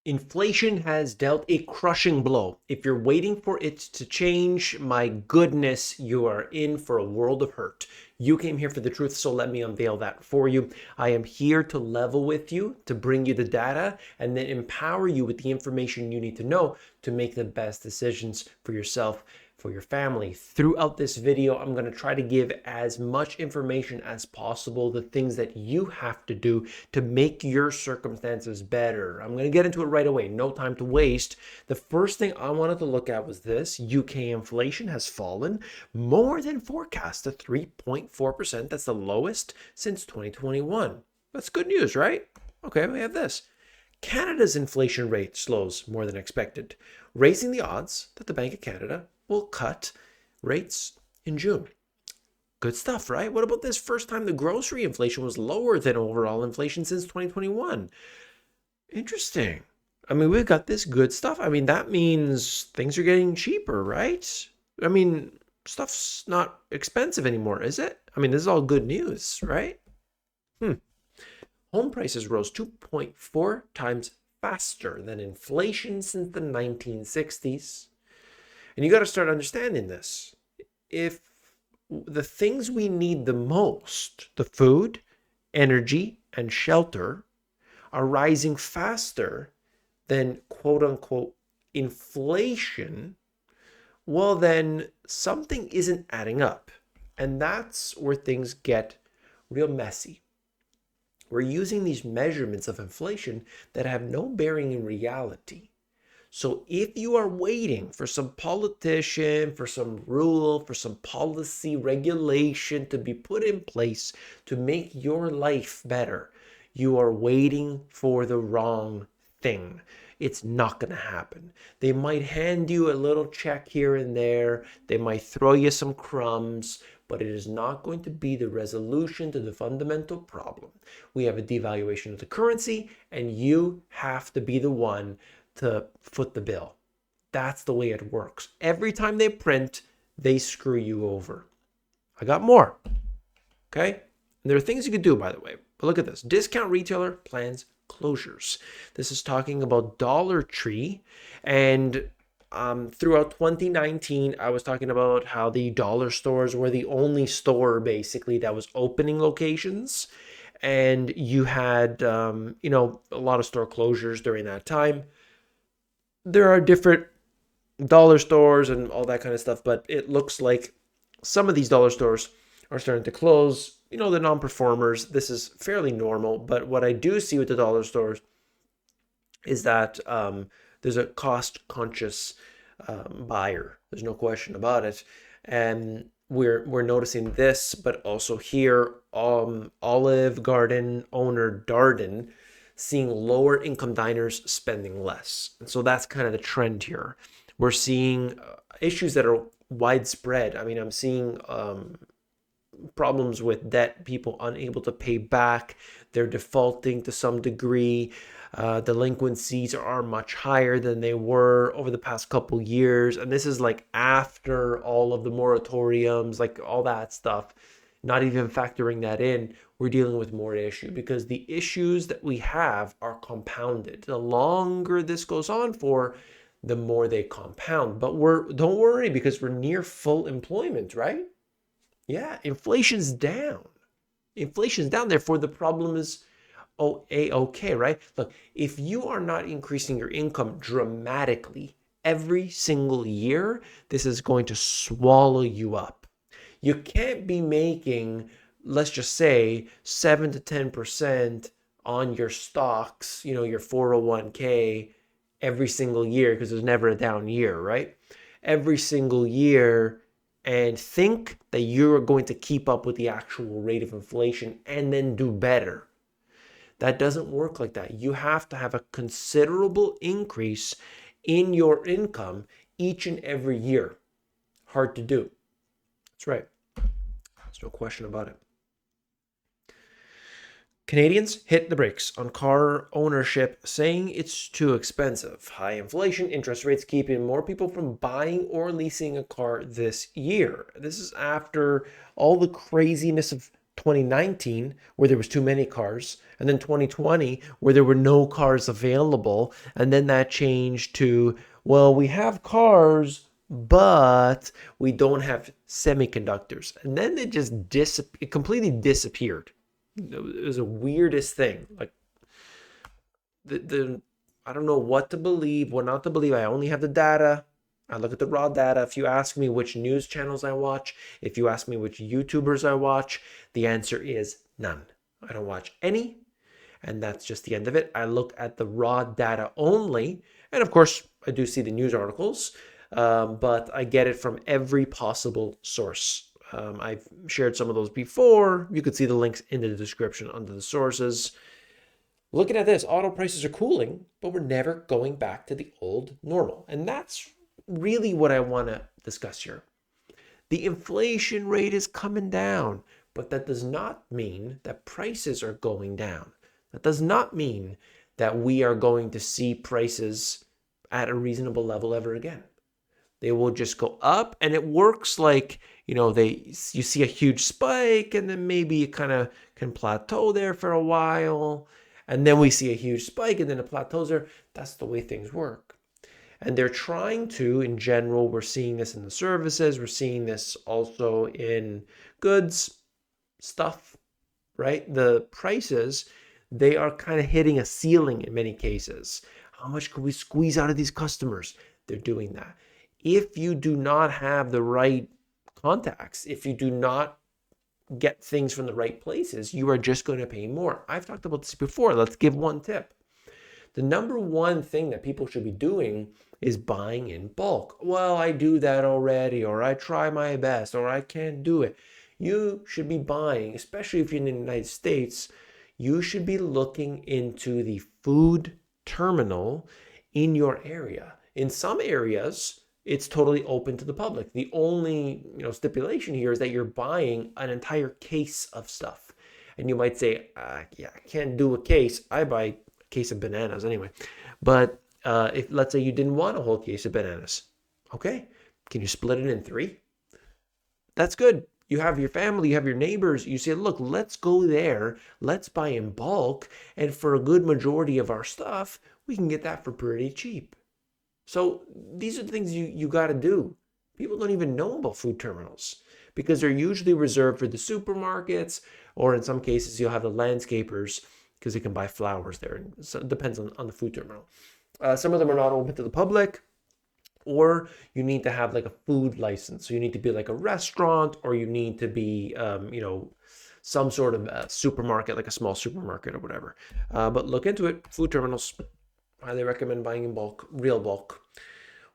Inflation has dealt a crushing blow. If you're waiting for it to change, my goodness, you are in for a world of hurt. You came here for the truth, so let me unveil that for you. I am here to level with you, to bring you the data, and then empower you with the information you need to know to make the best decisions for yourself, for your family. Throughout this video, I'm going to try to give as much information as possible, the things that you have to do to make your circumstances better. I'm going to get into it right away. No time to waste. The first thing I wanted to look at was this. UK inflation has fallen more than forecast to 3.4%. That's the lowest since 2021. That's good news, right? Okay, we have this. Canada's inflation rate slows more than expected, raising the odds that the Bank of Canada will cut rates in June. Good stuff, right? What about this first time the grocery inflation was lower than overall inflation since 2021? Interesting. I mean, we've got this good stuff. I mean, that means things are getting cheaper, right? I mean, stuff's not expensive anymore, is it? I mean, this is all good news, right? Home prices rose 2.4 times faster than inflation since the 1960s. And you got to start understanding this. If the things we need the most, the food, energy, and shelter, are rising faster than quote unquote inflation, well, then something isn't adding up. And that's where things get real messy. We're using these measurements of inflation that have no bearing in reality. So if you are waiting for some politician, for some rule, for some policy regulation to be put in place to make your life better, you are waiting for the wrong thing. It's not going to happen. They might hand you a little check here and there. They might throw you some crumbs, but it is not going to be the resolution to the fundamental problem. We have a devaluation of the currency, and you have to be the one to foot the bill. That's the way it works. Every time they print, they screw you over. I got more. Okay? And there are things you could do, by the way. But look at this. Discount retailer plans closures. This is talking about Dollar Tree. And throughout 2019, I was talking about how the dollar stores were the only store basically that was opening locations. And you had, a lot of store closures during that time. There are different dollar stores and all that kind of stuff, but it looks like some of these dollar stores are starting to close. The non-performers, this is fairly normal, but what I do see with the dollar stores is that there's a cost-conscious buyer. There's no question about it. And we're noticing this, but also here, Olive Garden owner Darden seeing lower income diners spending less. And so that's kind of the trend here. We're seeing issues that are widespread. I mean, I'm seeing problems with debt, people unable to pay back. They're defaulting to some degree. Delinquencies are much higher than they were over the past couple years. And this is like after all of the moratoriums, like all that stuff. Not even factoring that in, we're dealing with more issue because the issues that we have are compounded. The longer this goes on for, the more they compound. But don't worry, because we're near full employment, right? Yeah, inflation's down. Inflation's down. Therefore, the problem is okay, right? Look, if you are not increasing your income dramatically every single year, this is going to swallow you up. You can't be making, let's just say, 7 to 10% on your stocks, your 401k every single year, because there's never a down year, right? Every single year, and think that you're going to keep up with the actual rate of inflation and then do better. That doesn't work like that. You have to have a considerable increase in your income each and every year. Hard to do. That's right. There's no question about it. Canadians hit the brakes on car ownership, saying it's too expensive. High inflation, interest rates keeping more people from buying or leasing a car this year. This is after all the craziness of 2019 where there was too many cars, and then 2020 where there were no cars available, and then that changed to, well, we have cars but we don't have semiconductors, and then it completely disappeared. It was the weirdest thing. Like the I don't know what to believe, what not to believe. I only have the data. I look at the raw data. If you ask me which news channels I watch, if you ask me which YouTubers I watch, the answer is none. I don't watch any, and that's just the end of it. I look at the raw data only, and of course, I do see the news articles, but I get it from every possible source. I've shared some of those before. You could see the links in the description under the sources. Looking at this, auto prices are cooling, but we're never going back to the old normal. And that's really what I want to discuss here. The inflation rate is coming down, but that does not mean that prices are going down. That does not mean that we are going to see prices at a reasonable level ever again. They will just go up, and it works like, you see a huge spike, and then maybe it kind of can plateau there for a while, and then we see a huge spike, and then it plateaus there. That's the way things work. And they're trying to, in general, we're seeing this in the services, we're seeing this also in goods, stuff, right? The prices, they are kind of hitting a ceiling in many cases. How much can we squeeze out of these customers? They're doing that. If you do not have the right contacts, if you do not get things from the right places, you are just going to pay more. I've talked about this before. Let's give one tip. The number one thing that people should be doing is buying in bulk. Well, I do that already, or I try my best, or I can't do it. You should be buying, especially if you're in the United States, you should be looking into the food terminal in your area. In some areas, it's totally open to the public. The only, stipulation here is that you're buying an entire case of stuff. And you might say, yeah, I can't do a case. I buy a case of bananas anyway. But if, let's say, you didn't want a whole case of bananas, okay, can you split it in 3? That's good. You have your family, you have your neighbors. You say, look, let's go there. Let's buy in bulk. And for a good majority of our stuff, we can get that for pretty cheap. So these are the things you got to do. People don't even know about food terminals because they're usually reserved for the supermarkets, or in some cases you'll have the landscapers because they can buy flowers there. So it depends on the food terminal. Some of them are not open to the public, or you need to have like a food license. So you need to be like a restaurant, or you need to be, some sort of supermarket, like a small supermarket or whatever. But look into it. Food terminals. Highly recommend buying in bulk, real bulk.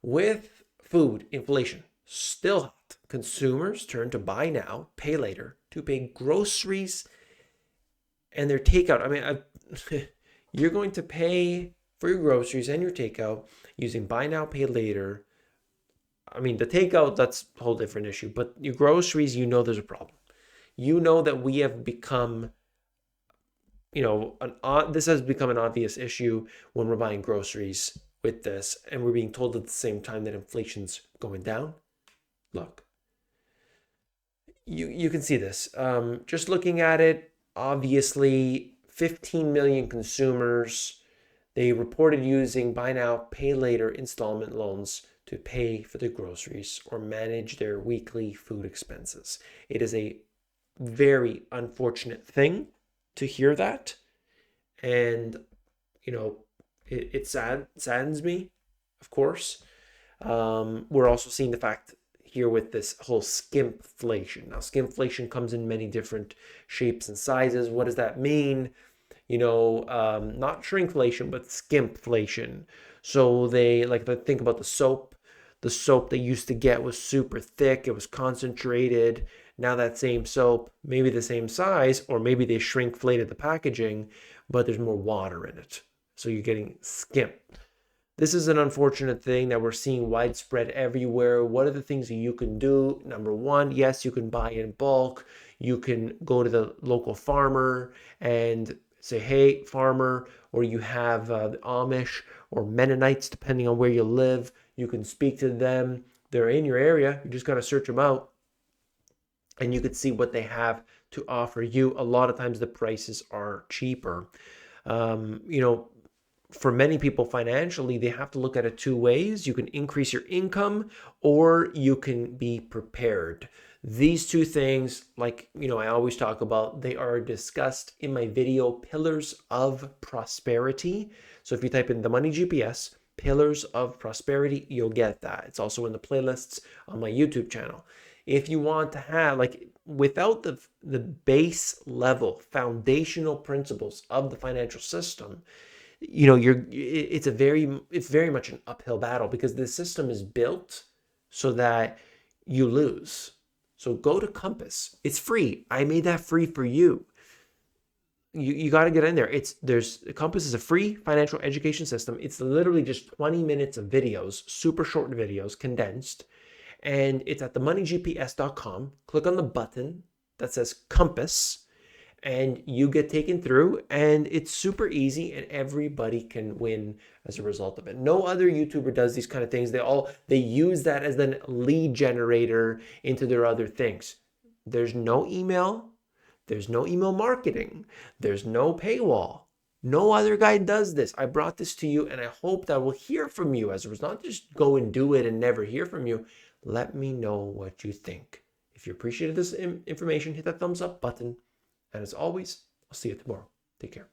With food inflation still hot, consumers turn to buy now, pay later to pay groceries and their takeout. I mean, you're going to pay for your groceries and your takeout using buy now, pay later. I mean, the takeout, that's a whole different issue, but your groceries, there's a problem. You know that we have become this has become an obvious issue when we're buying groceries with this, and we're being told at the same time that inflation's going down. Look, you can see this. Just looking at it, obviously, 15 million consumers, they reported using buy now, pay later installment loans to pay for their groceries or manage their weekly food expenses. It is a very unfortunate thing to hear that, and it saddens me, of course. We're also seeing the fact here with this whole skimpflation. Now, skimpflation comes in many different shapes and sizes. What does that mean? Not shrinkflation, but skimpflation. So they think about the soap. The soap they used to get was super thick. It was concentrated. Now that same soap, maybe the same size, or maybe they shrinkflated the packaging, but there's more water in it. So you're getting skimp. This is an unfortunate thing that we're seeing widespread everywhere. What are the things that you can do? Number one, yes, you can buy in bulk. You can go to the local farmer and say, hey, farmer, or you have the Amish or Mennonites, depending on where you live. You can speak to them. They're in your area. You just got to search them out. And you could see what they have to offer you. A lot of times the prices are cheaper. You know, for many people financially, they have to look at it two ways. You can increase your income or you can be prepared. These two things, like, you know, I always talk about, they are discussed in my video, Pillars of Prosperity. So if you type in The Money GPS, Pillars of Prosperity, you'll get that. It's also in the playlists on my YouTube channel. If you want to have, like, without the base level foundational principles of the financial system, you know, it's very much an uphill battle because the system is built so that you lose. So go to Compass. It's free. I made that free for you. You got to get in there. Compass is a free financial education system. It's literally just 20 minutes of videos, super short videos, condensed. And it's at themoneygps.com. Click on the button that says Compass, and you get taken through, and it's super easy and everybody can win as a result of it. No other YouTuber does these kind of things. They use that as the lead generator into their other things. There's no email marketing, there's no paywall. No other guy does this. I brought this to you, and I hope that we'll hear from you as a result. Not just go and do it and never hear from you. Let me know what you think. If you appreciated this information, hit that thumbs up button. And as always, I'll see you tomorrow. Take care.